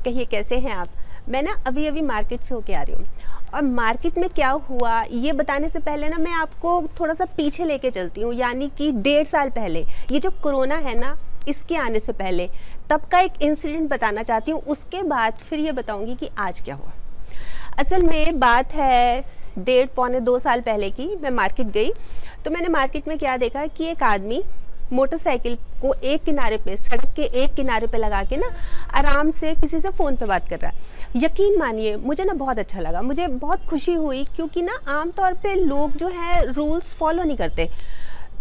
कहिए कैसे हैं आप। मैं ना अभी अभी मार्केट से होके आ रही हूँ और मार्केट में क्या हुआ ये बताने से पहले ना मैं आपको थोड़ा सा पीछे लेके चलती हूँ, यानी कि 1.5 साल पहले, ये जो कोरोना है ना इसके आने से पहले तब का एक इंसिडेंट बताना चाहती हूँ। उसके बाद फिर ये बताऊँगी कि आज क्या हुआ। असल में बात है 1.5-2 साल पहले की। मैं मार्केट गई तो मैंने मार्केट में क्या देखा कि एक आदमी मोटरसाइकिल को एक किनारे पे, सड़क के एक किनारे पे लगा के ना आराम से किसी से फ़ोन पे बात कर रहा है। यकीन मानिए मुझे ना बहुत अच्छा लगा, मुझे बहुत खुशी हुई, क्योंकि ना आमतौर पे लोग जो है रूल्स फॉलो नहीं करते।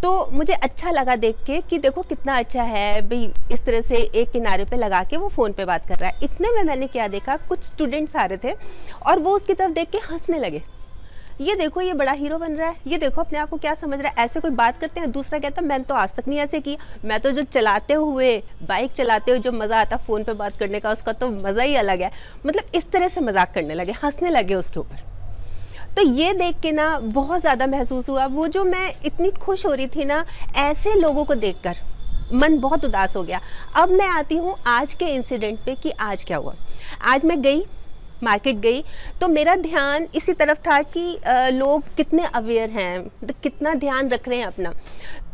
तो मुझे अच्छा लगा देख के कि देखो कितना अच्छा है भाई, इस तरह से एक किनारे पे लगा के वो फ़ोन पे बात कर रहा है। इतने में मैंने क्या देखा, कुछ स्टूडेंट्स आ रहे थे और वो उसकी तरफ देख के हंसने लगे। ये देखो ये बड़ा हीरो बन रहा है, ये देखो अपने आप को क्या समझ रहा है, ऐसे कोई बात करते हैं। दूसरा कहता मैंने तो आज तक नहीं ऐसे किया, मैं तो जो चलाते हुए, बाइक चलाते हुए जो मज़ा आता फ़ोन पे बात करने का, उसका तो मज़ा ही अलग है। मतलब इस तरह से मजाक करने लगे, हंसने लगे उसके ऊपर। तो ये देख के ना बहुत ज़्यादा महसूस हुआ, वो जो मैं इतनी खुश हो रही थी ना, ऐसे लोगों को देखकर मन बहुत उदास हो गया। अब मैं आती हूँ आज के इंसिडेंट पे कि आज क्या हुआ। आज मैं गई, मार्केट गई, तो मेरा ध्यान इसी तरफ था कि लोग कितने अवेयर हैं, कितना ध्यान रख रहे हैं अपना।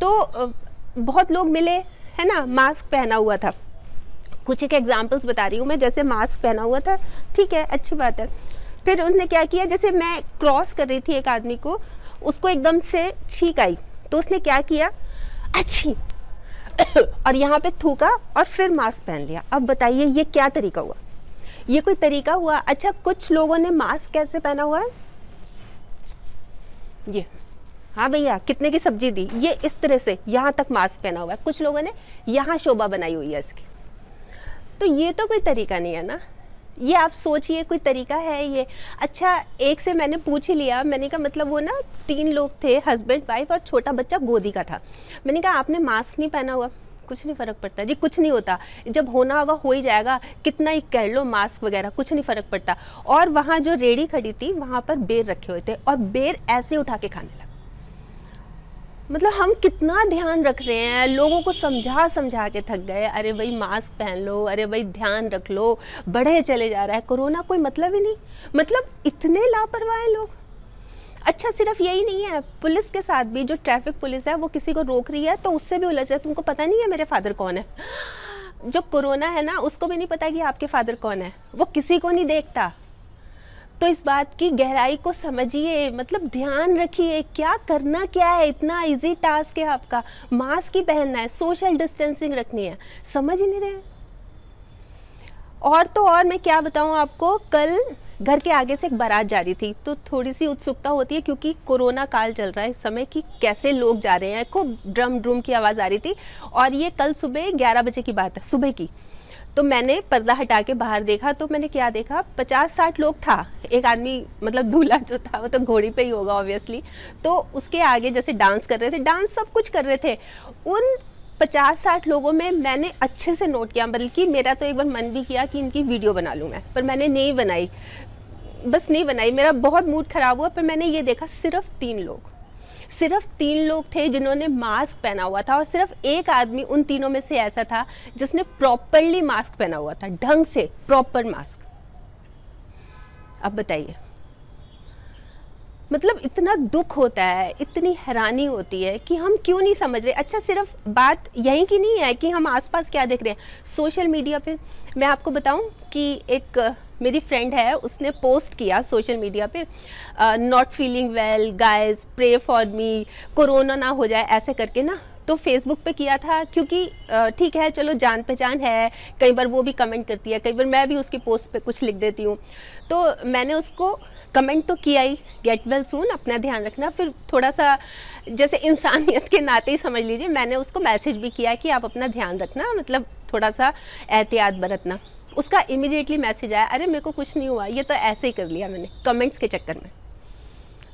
तो बहुत लोग मिले, है ना, मास्क पहना हुआ था। कुछ एक एग्जांपल्स बता रही हूँ मैं, जैसे मास्क पहना हुआ था, ठीक है, अच्छी बात है। फिर उन्होंने क्या किया, जैसे मैं क्रॉस कर रही थी एक आदमी को, उसको एकदम से छींक आई, तो उसने क्या किया, अच्छी और यहाँ पे थूका और फिर मास्क पहन लिया। अब बताइए ये क्या तरीका हुआ, ये कोई तरीका हुआ? अच्छा, कुछ लोगों ने मास्क कैसे पहना हुआ है, ये, हाँ भैया कितने की सब्जी दी, ये इस तरह से यहाँ तक मास्क पहना हुआ है। कुछ लोगों ने यहाँ शोभा बनाई हुई है इसकी। तो ये तो कोई तरीका नहीं है ना, ये आप सोचिए कोई तरीका है ये? अच्छा, एक से मैंने पूछ ही लिया, मैंने कहा मतलब वो ना 3 लोग थे, हस्बैंड वाइफ और छोटा बच्चा गोदी का था। मैंने कहा आपने मास्क नहीं पहना हुआ। कुछ नहीं फ़र्क पड़ता जी, कुछ नहीं होता, जब होना होगा हो ही जाएगा, कितना ही कर लो मास्क वगैरह, कुछ नहीं फ़र्क पड़ता। और वहाँ जो रेड़ी खड़ी थी वहाँ पर बेर रखे हुए थे और बेर ऐसे उठा के खाने लगा। मतलब हम कितना ध्यान रख रहे हैं, लोगों को समझा समझा के थक गए। अरे भाई मास्क पहन लो, अरे भाई ध्यान रख लो, बढ़े चले जा रहा है कोरोना, कोई मतलब ही नहीं। मतलब इतने लापरवाह हैं लोग। अच्छा, सिर्फ यही नहीं है, पुलिस के साथ भी, जो ट्रैफिक पुलिस है वो किसी को रोक रही है तो उससे भी उलझ रहा है। तुमको पता नहीं है मेरे फादर कौन है? जो कोरोना है ना उसको भी नहीं पता कि आपके फादर कौन है, वो किसी को नहीं देखता। तो इस बात की गहराई को समझिए, मतलब ध्यान रखिए, क्या करना क्या है, इतना इजी टास्क है आपका, मास्क ही पहनना है, सोशल डिस्टेंसिंग रखनी है, समझ ही नहीं रहे। और तो और मैं क्या बताऊं आपको, कल घर के आगे से एक बारात जा रही थी, तो थोड़ी सी उत्सुकता होती है क्योंकि कोरोना काल चल रहा है इस समय, कि कैसे लोग जा रहे हैं, खूब ड्रम ड्रूम की आवाज़ आ रही थी। और ये कल सुबह 11 बजे की बात है, सुबह की। तो मैंने पर्दा हटा के बाहर देखा, तो मैंने क्या देखा, 50-60 लोग था। एक आदमी, मतलब दूल्हा जो था वो तो घोड़ी पे ही होगा ऑब्वियसली, तो उसके आगे जैसे डांस कर रहे थे, डांस सब कुछ कर रहे थे। उन 50-60 लोगों में मैंने अच्छे से नोट किया, बल्कि मेरा तो एक बार मन भी किया कि इनकी वीडियो बना लूँ मैं, पर मैंने नहीं बनाई, बस नहीं बनाई, मेरा बहुत मूड ख़राब हुआ। पर मैंने ये देखा, सिर्फ 3 लोग थे जिन्होंने मास्क पहना हुआ था, और सिर्फ एक आदमी उन तीनों में से ऐसा था जिसने प्रॉपरली मास्क पहना हुआ था, ढंग से प्रॉपर मास्क। अब बताइए, मतलब इतना दुख होता है, इतनी हैरानी होती है कि हम क्यों नहीं समझ रहे। अच्छा, सिर्फ बात यहीं की नहीं है कि हम आसपास क्या देख रहे हैं, सोशल मीडिया पे मैं आपको बताऊं कि एक मेरी फ्रेंड है, उसने पोस्ट किया सोशल मीडिया पे, not feeling well guys, pray for me, corona ना हो जाए, ऐसे करके ना। तो फेसबुक पे किया था, क्योंकि ठीक है चलो जान पहचान है, कई बार वो भी कमेंट करती है, कई बार मैं भी उसकी पोस्ट पे कुछ लिख देती हूँ, तो मैंने उसको कमेंट तो किया ही, गेट वेल सून, अपना ध्यान रखना। फिर थोड़ा सा जैसे इंसानियत के नाते ही समझ लीजिए, मैंने उसको मैसेज भी किया कि आप अपना ध्यान रखना, मतलब थोड़ा सा एहतियात बरतना। उसका इमीडिएटली मैसेज आया, अरे मेरे को कुछ नहीं हुआ, ये तो ऐसे ही कर लिया मैंने कमेंट्स के चक्कर में।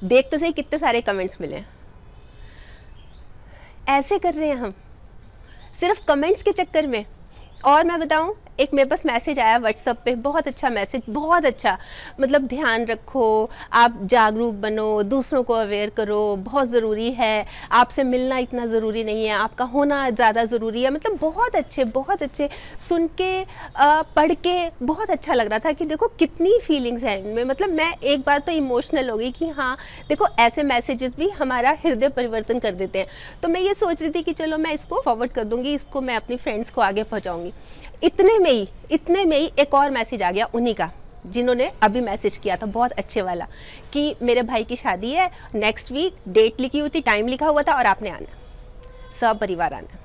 देख तो सही कितने सारे कमेंट्स मिले हैं। ऐसे कर रहे हैं हम सिर्फ कमेंट्स के चक्कर में। और मैं बताऊं, एक मेरे पास मैसेज आया व्हाट्सएप पे, बहुत अच्छा मैसेज, बहुत अच्छा, मतलब ध्यान रखो, आप जागरूक बनो, दूसरों को अवेयर करो, बहुत ज़रूरी है, आपसे मिलना इतना ज़रूरी नहीं है, आपका होना ज़्यादा ज़रूरी है। मतलब बहुत अच्छे सुन के पढ़ के बहुत अच्छा लग रहा था कि देखो कितनी फीलिंग्स हैं इनमें। मतलब मैं एक बार तो इमोशनल हो गई कि हाँ देखो ऐसे मैसेजेस भी हमारा हृदय परिवर्तन कर देते हैं। तो मैं ये सोच रही थी कि चलो मैं इसको फॉरवर्ड कर दूंगी, इसको मैं अपनी फ्रेंड्स को आगे पहुंचाऊंगी। इतने में ही एक और मैसेज आ गया उन्हीं का जिन्होंने अभी मैसेज किया था, बहुत अच्छे वाला, कि मेरे भाई की शादी है नेक्स्ट वीक, डेट लिखी हुई थी, टाइम लिखा हुआ था और आपने आना, सब परिवार आना।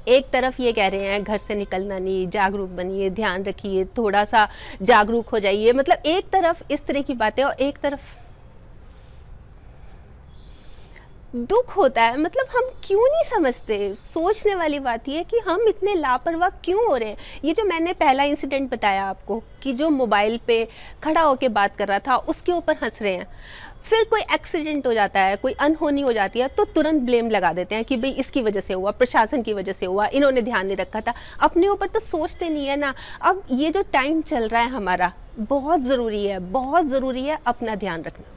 एक तरफ ये कह रहे हैं घर से निकलना नहीं, जागरूक बनिए, ध्यान रखिए, थोड़ा सा जागरूक हो जाइए, मतलब एक तरफ इस तरह की बातें और एक तरफ दुख होता है। मतलब हम क्यों नहीं समझते, सोचने वाली बात ये है कि हम इतने लापरवाह क्यों हो रहे हैं। ये जो मैंने पहला इंसिडेंट बताया आपको कि जो मोबाइल पे खड़ा होके बात कर रहा था उसके ऊपर हंस रहे हैं, फिर कोई एक्सीडेंट हो जाता है, कोई अनहोनी हो जाती है तो तुरंत ब्लेम लगा देते हैं कि भाई इसकी वजह से हुआ, प्रशासन की वजह से हुआ, इन्होंने ध्यान नहीं रखा था। अपने ऊपर तो सोचते नहीं है ना। अब ये जो टाइम चल रहा है हमारा, बहुत ज़रूरी है अपना ध्यान रखना।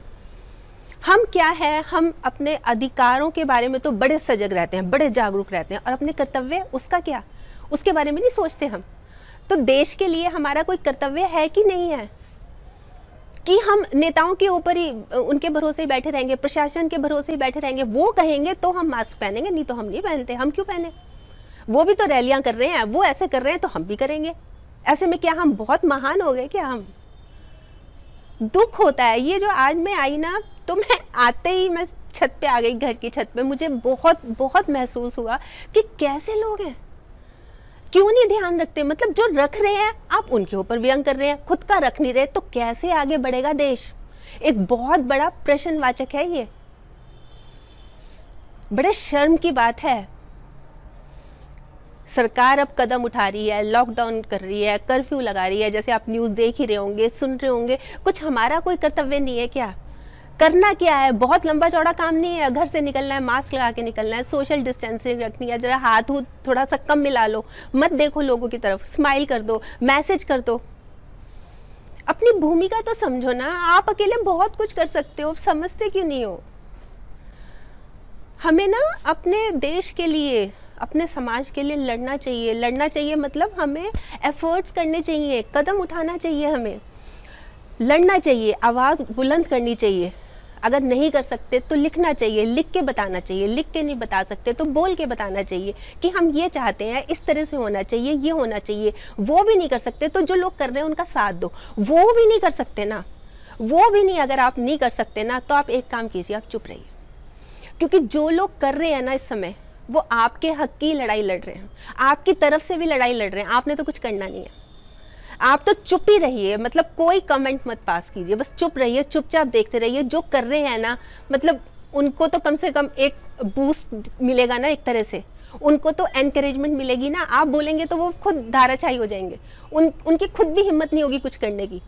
हम क्या है, हम अपने अधिकारों के बारे में तो बड़े सजग रहते हैं, बड़े जागरूक रहते हैं, और अपने कर्तव्य उसका क्या, उसके बारे में नहीं सोचते हम। तो देश के लिए हमारा कोई कर्तव्य है कि नहीं है कि हम नेताओं के ऊपर ही, उनके भरोसे ही बैठे रहेंगे, प्रशासन के भरोसे ही बैठे रहेंगे, वो कहेंगे तो हम मास्क पहनेंगे, नहीं तो हम नहीं पहनते। हम क्यों पहने? वो भी तो रैलियां कर रहे हैं, वो ऐसे कर रहे हैं तो हम भी करेंगे। ऐसे में क्या हम बहुत महान हो गए क्या? हम दुख होता है। ये जो आज मैं आई ना, तो मैं आते ही मैं छत पे आ गई, घर की छत पे, मुझे बहुत महसूस हुआ कि कैसे लोग हैं, क्यों नहीं ध्यान रखते। मतलब जो रख रहे हैं आप उनके ऊपर व्यंग कर रहे हैं, खुद का रख नहीं रहे, तो कैसे आगे बढ़ेगा देश? एक बहुत बड़ा प्रश्नवाचक है ये, बड़े शर्म की बात है। सरकार अब कदम उठा रही है, लॉकडाउन कर रही है, कर्फ्यू लगा रही है, जैसे आप न्यूज़ देख ही रहे होंगे, सुन रहे होंगे। कुछ हमारा कोई कर्तव्य नहीं है क्या? करना क्या है? बहुत लंबा चौड़ा काम नहीं है, घर से निकलना है, मास्क लगा के निकलना है, सोशल डिस्टेंसिंग रखनी है, जरा हाथ थोड़ा सा कम मिला लो, मत देखो लोगों की तरफ, स्माइल कर दो, मैसेज कर दो। अपनी भूमिका तो समझो ना, आप अकेले बहुत कुछ कर सकते हो, समझते क्यों नहीं हो? हमें ना अपने देश के लिए, अपने समाज के लिए लड़ना चाहिए। मतलब हमें एफर्ट्स करने चाहिए, कदम उठाना चाहिए, हमें लड़ना चाहिए, आवाज़ बुलंद करनी चाहिए। अगर नहीं कर सकते तो लिखना चाहिए, लिख के बताना चाहिए, लिख के नहीं बता सकते तो बोल के बताना चाहिए कि हम ये चाहते हैं, इस तरह से होना चाहिए, ये होना चाहिए। वो भी नहीं कर सकते तो जो लोग कर रहे हैं उनका साथ दो। वो भी नहीं कर सकते ना, वो भी नहीं, अगर आप नहीं कर सकते ना तो आप एक काम कीजिए, आप चुप रहिए। क्योंकि जो लोग कर रहे हैं ना इस समय, वो आपके हक की लड़ाई लड़ रहे हैं, आपकी तरफ से भी लड़ाई लड़ रहे हैं। आपने तो कुछ करना नहीं है, आप तो चुप ही रहिए। मतलब कोई कमेंट मत पास कीजिए, बस चुप रहिए, चुपचाप देखते रहिए। जो कर रहे हैं ना, मतलब उनको तो कम से कम एक बूस्ट मिलेगा ना, एक तरह से उनको तो एनकरेजमेंट मिलेगी ना। आप बोलेंगे तो वो खुद धाराशायी हो जाएंगे, उनकी खुद भी हिम्मत नहीं होगी कुछ करने की।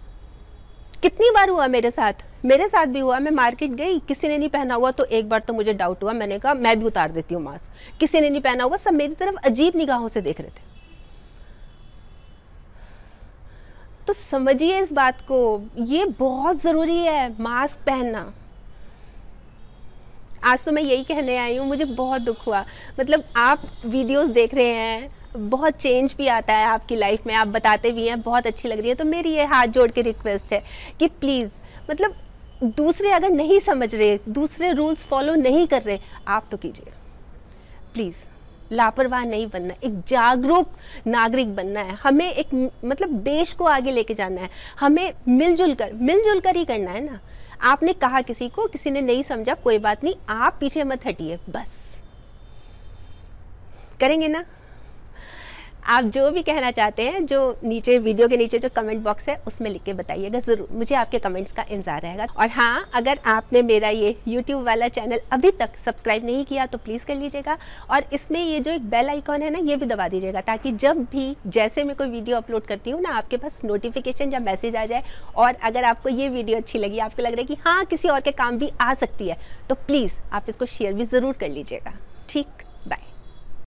कितनी बार हुआ मेरे साथ भी हुआ। मैं मार्केट गई, किसी ने नहीं पहना हुआ तो एक बार तो मुझे डाउट हुआ, मैंने कहा मैं भी उतार देती हूँ मास्क। किसी ने नहीं पहना हुआ, सब मेरी तरफ अजीब निगाहों से देख रहे थे। तो समझिए इस बात को, ये बहुत ज़रूरी है मास्क पहनना। आज तो मैं यही कहने आई हूँ, मुझे बहुत दुख हुआ। मतलब आप वीडियोस देख रहे हैं, बहुत चेंज भी आता है आपकी लाइफ में, आप बताते भी हैं, बहुत अच्छी लग रही है। तो मेरी ये हाथ जोड़ के रिक्वेस्ट है कि प्लीज़, मतलब दूसरे अगर नहीं समझ रहे, दूसरे रूल्स फॉलो नहीं कर रहे, आप तो कीजिए प्लीज़। लापरवाह नहीं बनना, एक जागरूक नागरिक बनना है हमें। एक मतलब देश को आगे लेके जाना है हमें, मिलजुल कर ही करना है ना। आपने कहा किसी को, किसी ने नहीं समझा, कोई बात नहीं, आप पीछे मत हटिए, बस करेंगे ना। आप जो भी कहना चाहते हैं, जो नीचे वीडियो के नीचे जो कमेंट बॉक्स है उसमें लिख के बताइएगा ज़रूर, मुझे आपके कमेंट्स का इंतज़ार रहेगा। और हाँ, अगर आपने मेरा ये YouTube वाला चैनल अभी तक सब्सक्राइब नहीं किया तो प्लीज़ कर लीजिएगा, और इसमें ये जो एक बेल आइकॉन है ना, ये भी दबा दीजिएगा, ताकि जब भी जैसे मैं कोई वीडियो अपलोड करती हूँ ना, आपके पास नोटिफिकेशन या मैसेज आ जाए। और अगर आपको ये वीडियो अच्छी लगी, आपको लग रहा है कि हाँ किसी और के काम भी आ सकती है, तो प्लीज़ आप इसको शेयर भी ज़रूर कर लीजिएगा। ठीक, बाय।